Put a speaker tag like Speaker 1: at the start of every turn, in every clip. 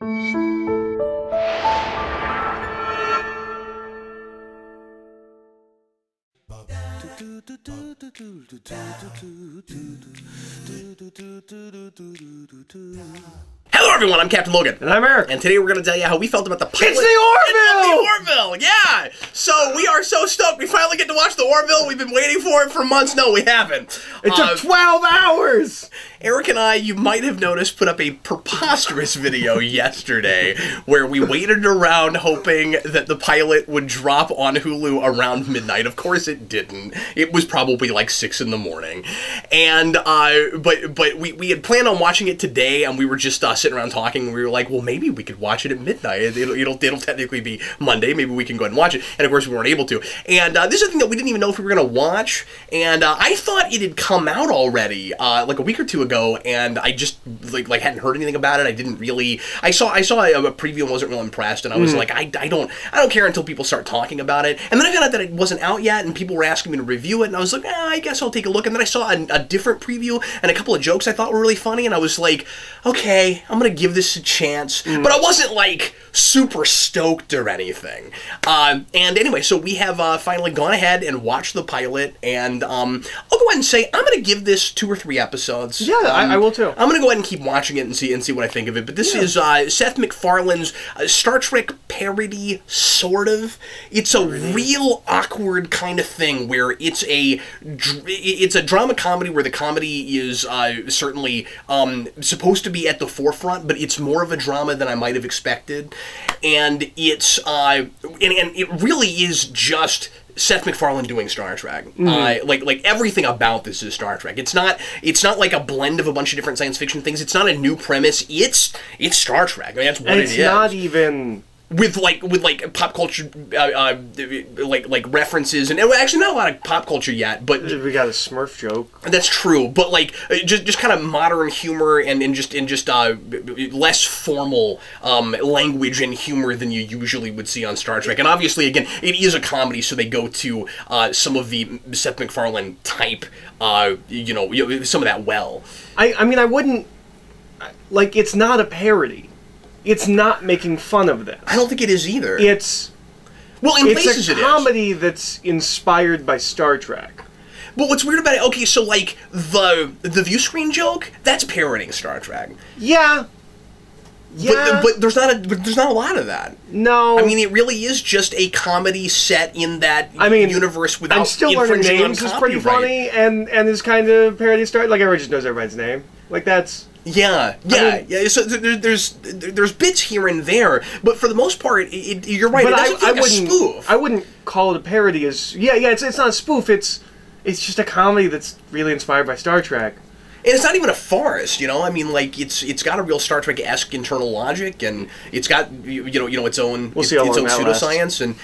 Speaker 1: Hello everyone, I'm Captain Logan.
Speaker 2: And I'm Eric.
Speaker 1: And today we're going to tell you how we felt about the pilot.
Speaker 2: It's the
Speaker 1: Orville! The Orville, yeah! So we are so stoked we finally get to watch the Orville. We've been waiting for it for months. No, we haven't.
Speaker 2: It took 12 hours!
Speaker 1: Eric and I, you might have noticed, put up a preposterous video yesterday where we waited around hoping that the pilot would drop on Hulu around midnight. Of course it didn't. It was probably like 6 in the morning. And, but we had planned on watching it today, and we were just sitting around talking, and we were like, well, maybe we could watch it at midnight. It'll technically be Monday. Maybe we can go ahead and watch it. And of course we weren't able to. And this is a thing that we didn't even know if we were going to watch. And I thought it had come out already, like a week or two ago, and I just like hadn't heard anything about it. I didn't really. I saw a preview and wasn't real impressed, and I was like, I don't care until people start talking about it. And then I found out that it wasn't out yet, and people were asking me to review it, and I was like, I guess I'll take a look. And then I saw a different preview and a couple of jokes I thought were really funny, and I was like, okay, I'm gonna give this a chance. But I wasn't like super stoked or anything. And anyway, so we have finally gone ahead and watched the pilot, and I'll go ahead and say I'm gonna give this 2 or 3 episodes.
Speaker 2: Yeah, I will too.
Speaker 1: I'm gonna go ahead and keep watching it and see what I think of it. But this is Seth MacFarlane's Star Trek parody, sort of. It's a real awkward kind of thing where it's a drama comedy where the comedy is certainly supposed to be at the forefront, but it's more of a drama than I might have expected, and it's and it really is just Seth MacFarlane doing Star Trek. Like everything about this is Star Trek. It's not like a blend of a bunch of different science fiction things. It's not a new premise. It's Star Trek. I mean, that's what it is.
Speaker 2: It's not even
Speaker 1: with pop culture like references, and actually not a lot of pop culture yet, but
Speaker 2: we got a Smurf joke.
Speaker 1: That's true, but like just kind of modern humor and just less formal language and humor than you usually would see on Star Trek. And obviously, again, it is a comedy, so they go to some of the Seth MacFarlane type, some of that well.
Speaker 2: I mean, I wouldn't like. It's not a parody. It's not making fun of this.
Speaker 1: I don't think it is either.
Speaker 2: It's
Speaker 1: places
Speaker 2: a comedy that's inspired by Star Trek.
Speaker 1: But what's weird about it? Okay, so like the view screen joke, that's parodying Star Trek.
Speaker 2: Yeah. Yeah.
Speaker 1: But there's not a lot of that.
Speaker 2: No.
Speaker 1: I mean, it really is just a comedy set in that universe without.
Speaker 2: I'm still learning names is pretty funny and is kind of parody Star. Like everyone just knows everybody's name. Like that's.
Speaker 1: Yeah. So there's bits here and there, but for the most part, you're right. It doesn't feel like a spoof.
Speaker 2: I wouldn't call it a parody. It's not a spoof. It's just a comedy that's really inspired by Star Trek.
Speaker 1: And it's not even a farce, you know. I mean, like it's got a real Star Trek-esque internal logic, and it's got its own pseudoscience, and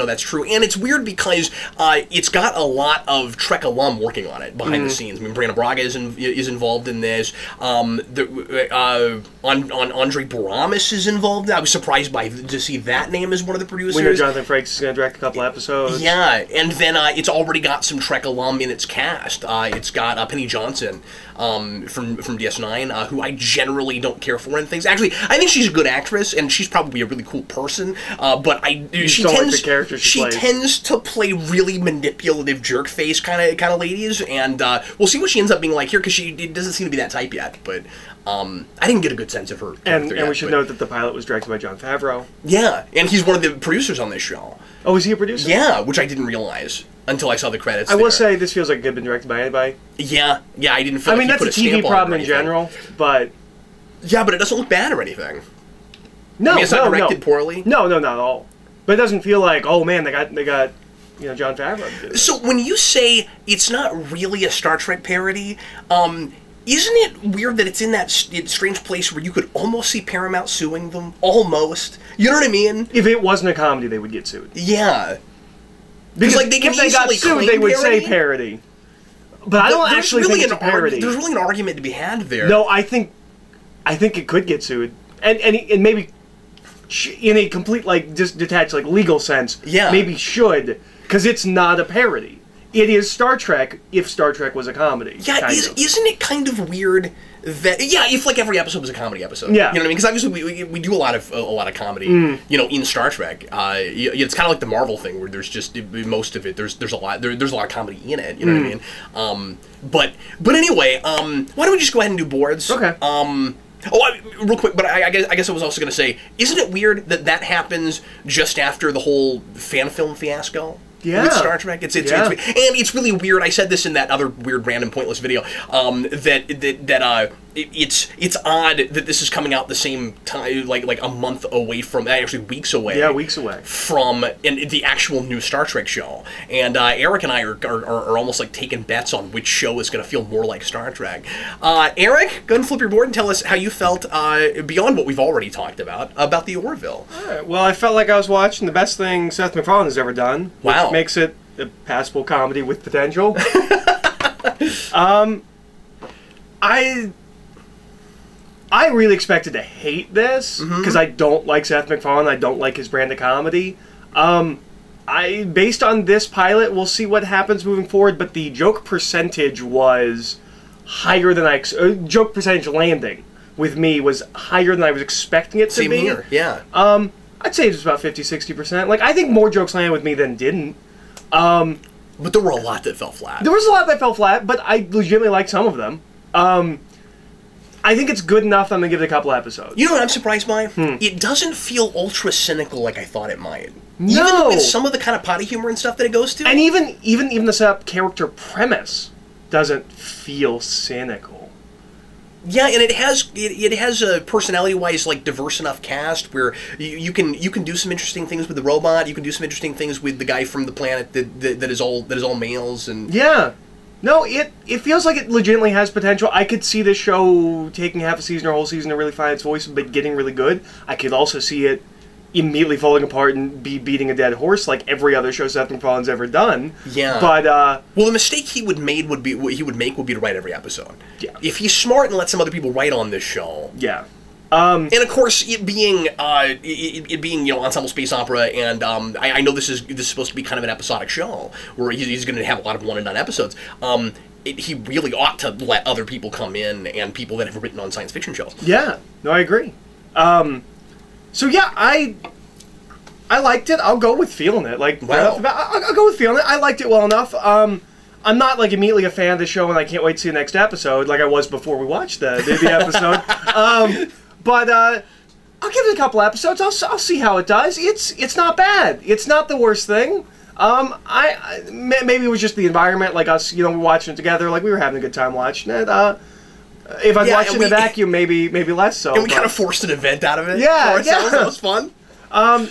Speaker 1: that's true. And it's weird because it's got a lot of Trek alum working on it behind the scenes. I mean, Brianna Braga is involved in this. Andre Baramis is involved. I was surprised to see that name as one of the producers.
Speaker 2: We know Jonathan Frakes is going to direct a couple episodes.
Speaker 1: Yeah, and then it's already got some Trek alum in its cast. It's got Penny Johnson. From DS9, who I generally don't care for in things. Actually, I think she's a good actress, and she's probably a really cool person, but she tends to play really manipulative jerk face kind of ladies, and we'll see what she ends up being like here, because she doesn't seem to be that type yet, but I didn't get a good sense of her.
Speaker 2: And we should note that the pilot was directed by Jon Favreau.
Speaker 1: Yeah, and he's one of the producers on this show.
Speaker 2: Oh, is he a producer?
Speaker 1: Yeah, which I didn't realize until I saw the credits.
Speaker 2: I will say this feels like it could have been directed by anybody.
Speaker 1: Yeah, I didn't feel like he put a stamp on it. I mean, that's a TV problem
Speaker 2: in general, but...
Speaker 1: Yeah, but it doesn't look bad or anything.
Speaker 2: No,
Speaker 1: it's not directed poorly.
Speaker 2: No, not at all. But it doesn't feel like, oh man, they got Jon Favreau.
Speaker 1: So when you say it's not really a Star Trek parody, isn't it weird that it's in that strange place where you could almost see Paramount suing them? Almost. You know what I mean?
Speaker 2: If it wasn't a comedy, they would get sued.
Speaker 1: Yeah. Because like
Speaker 2: if they got sued, they would say parody. But I don't actually think it's a parody.
Speaker 1: There's really an argument to be had there.
Speaker 2: No, I think it could get sued, and maybe in a complete just detached legal sense.
Speaker 1: Yeah.
Speaker 2: Maybe should, because it's not a parody. it is Star Trek if Star Trek was a comedy.
Speaker 1: Yeah, isn't it kind of weird that if like every episode was a comedy episode?
Speaker 2: Yeah,
Speaker 1: you know what I mean? Because obviously we do a lot of comedy, you know, in Star Trek. It's kind of like the Marvel thing where there's just most of it. There's a lot of comedy in it. You know what I mean? But anyway, why don't we just go ahead and do boards?
Speaker 2: Okay.
Speaker 1: Real quick, but I guess I was also going to say, isn't it weird that happens just after the whole fan film fiasco?
Speaker 2: Yeah.
Speaker 1: With Star Trek, and it's really weird. I said this in that other weird, random, pointless video. It's odd that this is coming out the same time, like a month away from, actually weeks away.
Speaker 2: Yeah, weeks away
Speaker 1: from the actual new Star Trek show. And Eric and I are almost like taking bets on which show is going to feel more like Star Trek. Eric, go ahead and flip your board and tell us how you felt beyond what we've already talked about the Orville.
Speaker 2: All right. Well, I felt like I was watching the best thing Seth MacFarlane has ever done.
Speaker 1: Wow.
Speaker 2: Which makes it a passable comedy with potential. I really expected to hate this because I don't like Seth MacFarlane. I don't like his brand of comedy. Based on this pilot, we'll see what happens moving forward. But the joke percentage was higher than joke percentage landing with me was higher than I was expecting it to be.
Speaker 1: Same here, yeah.
Speaker 2: I'd say it was about 50-60%. Like, I think more jokes landed with me than didn't.
Speaker 1: But there were a lot that fell flat.
Speaker 2: There was a lot that fell flat, but I legitimately liked some of them. I think it's good enough that I'm going to give it a couple episodes.
Speaker 1: You know what I'm surprised by? It doesn't feel ultra cynical like I thought it might.
Speaker 2: No.
Speaker 1: Even with some of the kind of potty humor and stuff that it goes to.
Speaker 2: And even the setup character premise doesn't feel cynical.
Speaker 1: Yeah, and it has a personality-wise like diverse enough cast where you can do some interesting things with the robot. You can do some interesting things with the guy from the planet that is all males and
Speaker 2: yeah. No, it feels like it legitimately has potential. I could see this show taking half a season or a whole season to really find its voice, but getting really good. I could also see it immediately falling apart and be beating a dead horse like every other show Seth MacFarlane's ever done.
Speaker 1: Yeah.
Speaker 2: But
Speaker 1: well, the mistake he would make would be to write every episode.
Speaker 2: Yeah.
Speaker 1: If he's smart and let some other people write on this show.
Speaker 2: Yeah.
Speaker 1: And of course, it being ensemble space opera, and I know this is supposed to be kind of an episodic show where he's going to have a lot of one and done episodes. He really ought to let other people come in and people that have written on science fiction shows.
Speaker 2: Yeah, no, I agree. So yeah, I liked it. I'll go with feeling it. Like,
Speaker 1: wow.
Speaker 2: I'll go with feeling it. I liked it well enough. I'm not like immediately a fan of the show, and I can't wait to see the next episode, like I was before we watched the episode. But I'll give it a couple episodes. I'll see how it does. It's not bad. It's not the worst thing. Maybe it was just the environment, like us, we're watching it together, like we were having a good time watching it. If I'd watched it in a vacuum, maybe less so.
Speaker 1: And we kind of forced an event out of it.
Speaker 2: Yeah,
Speaker 1: that was fun.
Speaker 2: I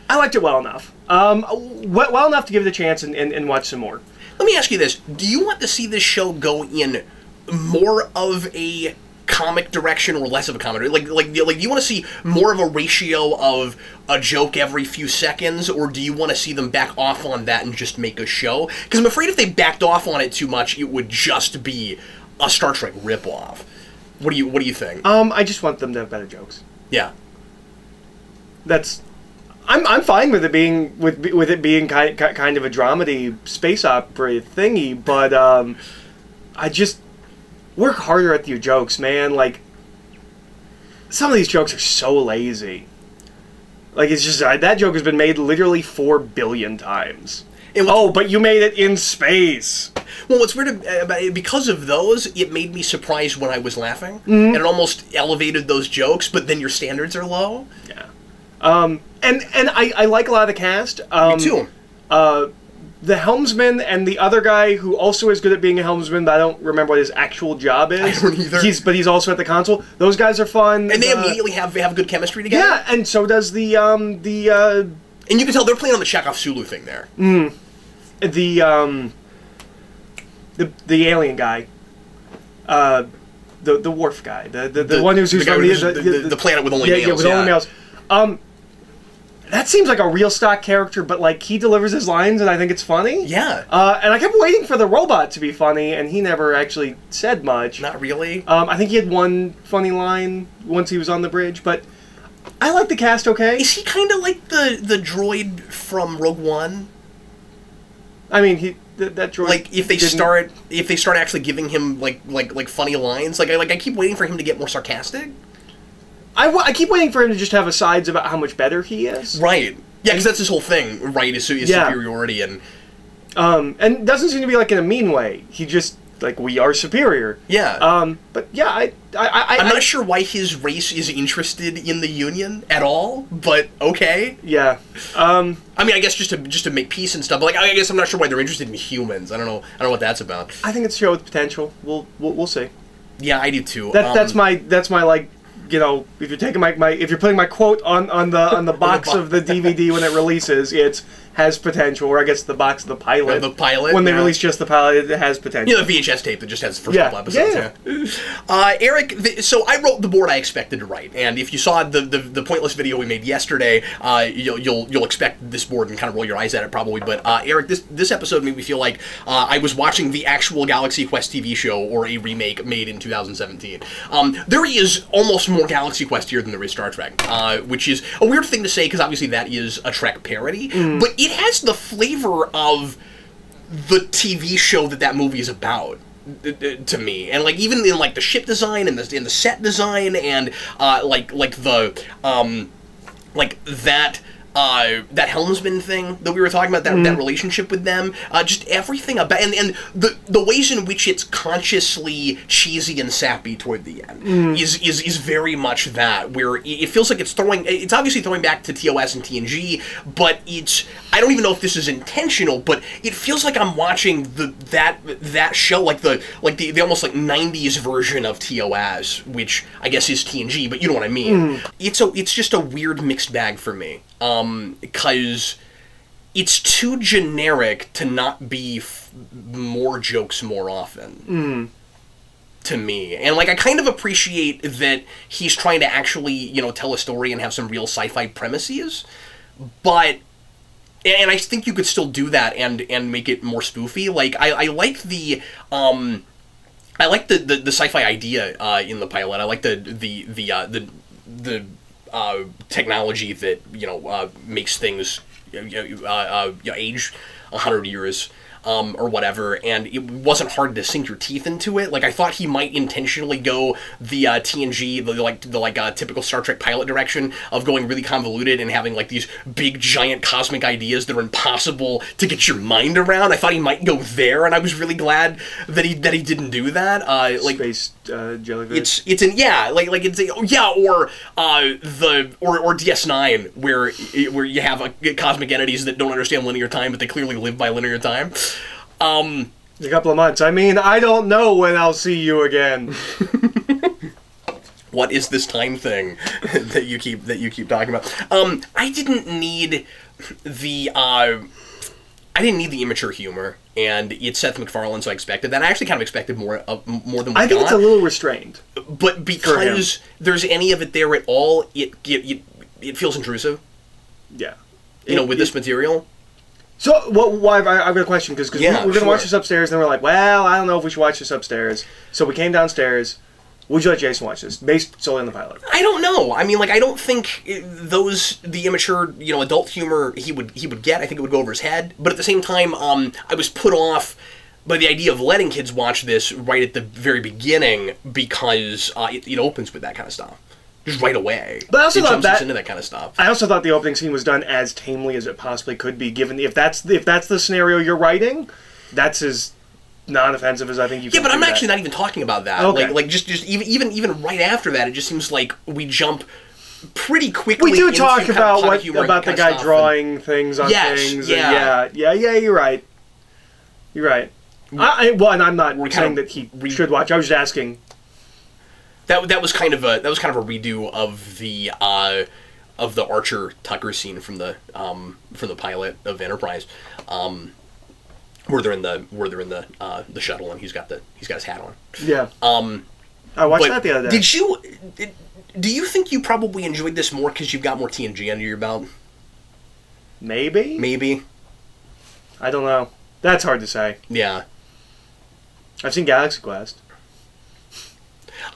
Speaker 2: liked it well enough. Well enough to give it a chance and watch some more.
Speaker 1: Let me ask you this: do you want to see this show go in more of a comic direction or less of a comedy? Like do you want to see more of a ratio of a joke every few seconds, or do you want to see them back off on that and just make a show? Because I'm afraid if they backed off on it too much, it would just be a Star Trek ripoff. What do you think?
Speaker 2: I just want them to have better jokes.
Speaker 1: Yeah.
Speaker 2: I'm fine with it being with it being kind of a dramedy space opera thingy, but I just work harder at your jokes, man. Like, some of these jokes are so lazy. Like, it's just that joke has been made literally 4 billion times. But you made it in space.
Speaker 1: Well, what's weird about it, because of those, it made me surprised when I was laughing, and it almost elevated those jokes. But then your standards are low.
Speaker 2: Yeah. And I like a lot of the cast.
Speaker 1: Me too.
Speaker 2: The helmsman and the other guy who also is good at being a helmsman, but I don't remember what his actual job is.
Speaker 1: I don't either.
Speaker 2: He's also at the console. Those guys are fun.
Speaker 1: And they immediately have good chemistry together.
Speaker 2: Yeah, and so does the
Speaker 1: and you can tell they're playing on the Chekhov Sulu thing there.
Speaker 2: The alien guy. The Worf guy. The one who's
Speaker 1: the planet with only males.
Speaker 2: Yeah, with only males. That seems like a real stock character, but like he delivers his lines, and I think it's funny.
Speaker 1: Yeah.
Speaker 2: And I kept waiting for the robot to be funny, and he never actually said much.
Speaker 1: Not really.
Speaker 2: I think he had one funny line once he was on the bridge, but I like the cast okay.
Speaker 1: Is he kind of like the droid from Rogue One?
Speaker 2: I mean, that droid.
Speaker 1: Like if they start actually giving him like funny lines, like I keep waiting for him to get more sarcastic.
Speaker 2: I keep waiting for him to just have asides about how much better he is.
Speaker 1: Right. Yeah, because that's his whole thing, right? Is superiority and
Speaker 2: doesn't seem to be like in a mean way. He just like we are superior.
Speaker 1: Yeah.
Speaker 2: But yeah,
Speaker 1: I'm not sure why his race is interested in the Union at all, but okay.
Speaker 2: Yeah.
Speaker 1: I mean, I guess just to make peace and stuff. But like, I guess I'm not sure why they're interested in humans. I don't know what that's about.
Speaker 2: I think it's a show with potential. We'll see.
Speaker 1: Yeah, I do too.
Speaker 2: That's my like. You know, if you're taking if you're putting my quote on the box of the DVD when it releases, it has potential. Or I guess the box of the pilot.
Speaker 1: The pilot.
Speaker 2: When they release just the pilot, it has potential.
Speaker 1: Yeah, the VHS tape that just has the first couple episodes. Yeah. Eric, so I wrote the board I expected to write, and if you saw the pointless video we made yesterday, you'll expect this board and kind of roll your eyes at it probably. But Eric, this episode made me feel like I was watching the actual Galaxy Quest TV show or a remake made in 2017. There is almost more Galaxy Quest here than there is Star Trek, which is a weird thing to say because obviously that is a Trek parody, but it has the flavor of the TV show that movie is about to me, and like even in like the ship design and the set design and like that helmsman thing that we were talking about, that relationship with them, just everything about, and the ways in which it's consciously cheesy and sappy toward the end is very much that, where it feels like it's obviously throwing back to TOS and TNG, but I don't even know if this is intentional, but it feels like I'm watching that show, like the almost like 90s version of TOS, which I guess is TNG, but you know what I mean. It's just a weird mixed bag for me. Because it's too generic to not be more jokes more often. To me. And, like, I kind of appreciate that he's trying to actually, you know, tell a story and have some real sci-fi premises, but... And I think you could still do that and make it more spoofy. Like, I like the... I like the sci-fi idea in the pilot. I like the technology that, you know, makes things age 100 years or whatever, and it wasn't hard to sink your teeth into it. Like, I thought he might intentionally go the TNG, the typical Star Trek pilot direction of going really convoluted and having like these big giant cosmic ideas that are impossible to get your mind around. I thought he might go there, and I was really glad that he didn't do that. Like
Speaker 2: space jellyfish.
Speaker 1: It's or DS9 where you have cosmic entities that don't understand linear time, but they clearly live by linear time.
Speaker 2: A couple of months. I mean, I don't know when I'll see you again.
Speaker 1: What is this time thing that you keep talking about? I didn't need the immature humor, and it's Seth MacFarlane, so I expected that. I actually kind of expected more than we got.
Speaker 2: I think it's a little restrained.
Speaker 1: But because there's any of it there at all, it feels intrusive.
Speaker 2: Yeah.
Speaker 1: You know, with this material.
Speaker 2: So, I've got a question, because we're going to watch this upstairs, and then we're like, well, I don't know if we should watch this upstairs. So we came downstairs. Would you let Jason watch this, based solely on the pilot?
Speaker 1: I don't know. I mean, like, I don't think the immature, you know, adult humor he would get. I think it would go over his head. But at the same time, I was put off by the idea of letting kids watch this right at the very beginning, because it opens with that kind of stuff. Just right away. But I also thought into that kind of stuff.
Speaker 2: I also thought the opening scene was done as tamely as it possibly could be, given if that's the scenario you're writing, that's as non-offensive as I think you can.
Speaker 1: Yeah, but I'm actually not even talking about that.
Speaker 2: Okay.
Speaker 1: Like just even right after that, it just seems like we jump pretty quickly.
Speaker 2: We do talk about the guy drawing things on things. Yeah, you're right. You're right. And I'm not saying that he should watch. I was just asking.
Speaker 1: That was kind of a redo of the Archer Tucker scene from the pilot of Enterprise, where they're in the shuttle and he's got his hat on.
Speaker 2: Yeah. I watched that the other day.
Speaker 1: Do you think you probably enjoyed this more because you've got more TNG under your belt?
Speaker 2: Maybe. I don't know. That's hard to say.
Speaker 1: Yeah.
Speaker 2: I've seen Galaxy Quest.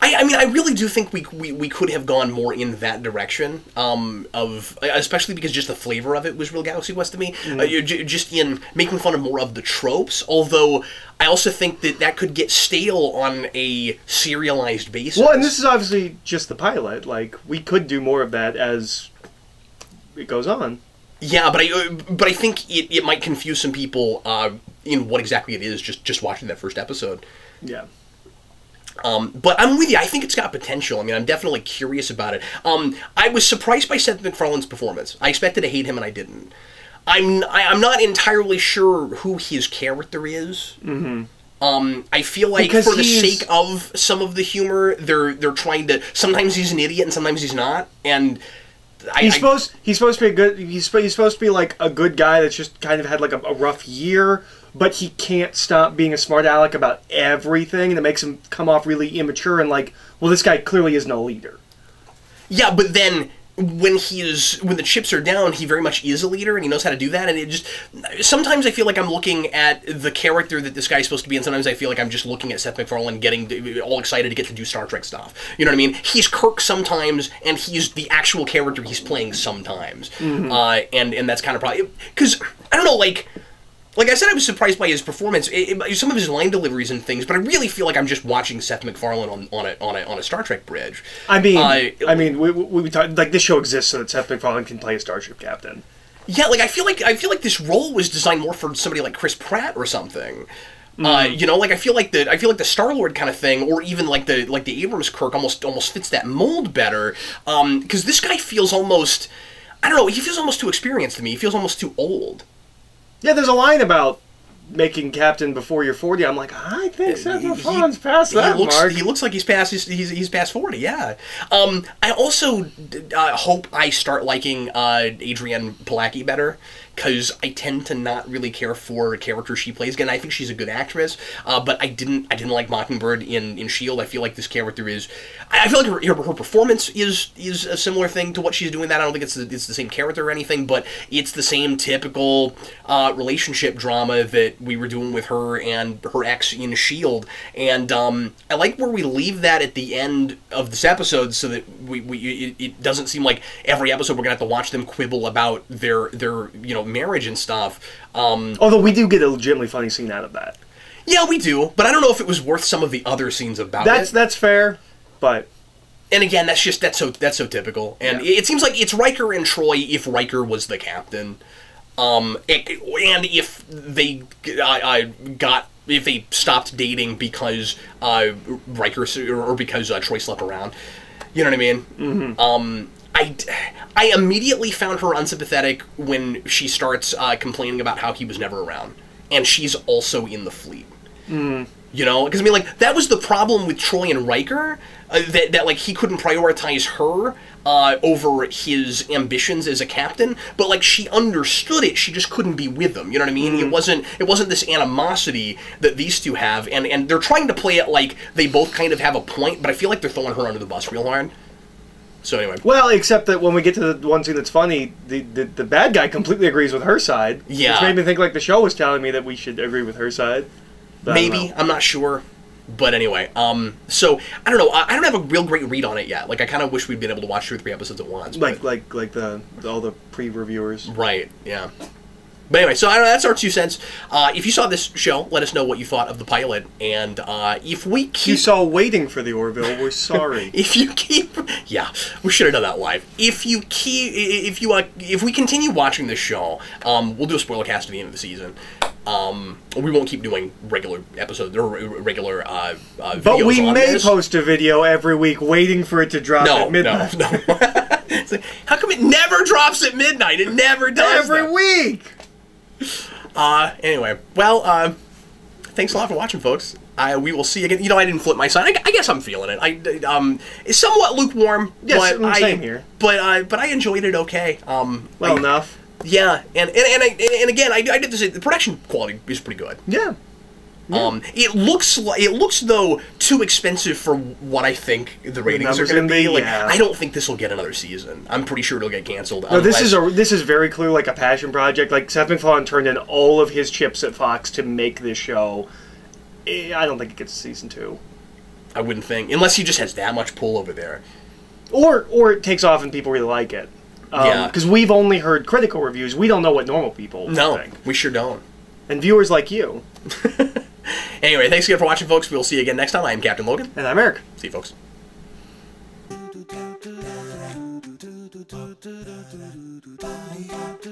Speaker 1: I mean, I really do think we could have gone more in that direction, especially because just the flavor of it was real Galaxy Quest to me, just in making fun of more of the tropes, although I also think that could get stale on a serialized basis.
Speaker 2: Well, and this is obviously just the pilot. Like, we could do more of that as it goes on.
Speaker 1: Yeah, but I think it might confuse some people in what exactly it is just watching that first episode.
Speaker 2: Yeah.
Speaker 1: But I'm with you. I think it's got potential. I mean, I'm definitely curious about it. I was surprised by Seth MacFarlane's performance. I expected to hate him, and I didn't. I'm not entirely sure who his character is. I feel like because for the sake of some of the humor, they're trying to. Sometimes he's an idiot, and sometimes he's not. And he's supposed to be a good. He's supposed to be like a good guy that's just kind of had like a rough year. But he can't stop being a smart aleck about everything, and it makes him come off really immature and like, well, this guy clearly isn't a leader. Yeah, but then when the chips are down, he very much is a leader, and he knows how to do that. And it just sometimes I feel like I'm looking at the character that this guy's supposed to be, and sometimes I feel like I'm just looking at Seth MacFarlane getting all excited to get to do Star Trek stuff. You know what I mean? He's Kirk sometimes, and he's the actual character he's playing sometimes. And that's kind of probably because I don't know, Like I said, I was surprised by his performance, some of his line deliveries and things, but I really feel like I'm just watching Seth MacFarlane on a Star Trek bridge. I mean, we talk, like this show exists so that Seth MacFarlane can play a starship captain. Yeah, like I feel like this role was designed more for somebody like Chris Pratt or something. You know, like I feel like the Star-Lord kind of thing, or even like the Abrams Kirk almost fits that mold better. Because this guy feels almost, I don't know, he feels almost too experienced to me. He feels almost too old. Yeah, there's a line about making captain before you're 40. I'm like, I think Seth MacFarlane's past that mark. He looks like he's past 40. Yeah. I also hope I start liking Adrienne Palacki better, because I tend to not really care for the character she plays. Again, I think she's a good actress, but I didn't like Mockingbird in S.H.I.E.L.D. I feel like this character is... I feel like her performance is a similar thing to what she's doing. That I don't think it's the same character or anything, but it's the same typical relationship drama that we were doing with her and her ex in S.H.I.E.L.D. And I like where we leave that at the end of this episode, so that it doesn't seem like every episode we're gonna have to watch them quibble about their marriage and stuff. Although we do get a legitimately funny scene out of that. Yeah, we do, but I don't know if it was worth some of the other scenes about it. That's fair, but... And again, that's so typical. And it seems like it's Riker and Troy if Riker was the captain. And if they if they stopped dating because Riker or because Troy slept around. You know what I mean? Mm-hmm. I immediately found her unsympathetic when she starts complaining about how he was never around, and she's also in the fleet. Mm. You know, because I mean, like, that was the problem with Troy and Riker, that like he couldn't prioritize her over his ambitions as a captain, but like she understood it, she just couldn't be with him. You know what I mean? Mm. It wasn't this animosity that these two have, and they're trying to play it like they both kind of have a point, but I feel like they're throwing her under the bus real hard. So anyway. Well, except that when we get to the one scene that's funny, the bad guy completely agrees with her side. Yeah. Which made me think like the show was telling me that we should agree with her side. But maybe. I'm not sure. But anyway, so, I don't know. I don't have a real great read on it yet. Like, I kind of wish we'd been able to watch 2 or 3 episodes at once. Like all the pre-reviewers. Right, yeah. But anyway, so I don't know, that's our 2 cents. If you saw this show, let us know what you thought of the pilot, and if we keep... You saw Waiting for the Orville, we're sorry. If you keep... Yeah, we should have done that live. If we continue watching this show, we'll do a spoiler cast at the end of the season. We won't keep doing regular episodes, or regular videos. But we may post a video every week waiting for it to drop at midnight. No. It's like, how come it never drops at midnight? It never does every week! Anyway, well, thanks a lot for watching, folks. We will see you again. You know, I didn't flip my side. I guess I'm feeling it. It's somewhat lukewarm. Yes, but same here. But I enjoyed it okay. Well enough. Yeah, and again, I did to say the production quality is pretty good. Yeah. Yeah. It looks though too expensive for what I think the ratings are going to be. Like, yeah. I don't think this will get another season. I'm pretty sure it'll get canceled. No, this is very clear like a passion project. Like Seth MacFarlane turned in all of his chips at Fox to make this show. I don't think it gets a season 2. I wouldn't think. Unless he just has that much pull over there.
Speaker 2: Or it takes off and people really like it.
Speaker 1: Yeah.
Speaker 2: Because we've only heard critical reviews. We don't know what normal people think.
Speaker 1: We sure don't.
Speaker 2: And viewers like you.
Speaker 1: Anyway, thanks again for watching, folks. We'll see you again next time. I'm Captain Logan.
Speaker 2: And I'm Eric.
Speaker 1: See you, folks.
Speaker 3: Do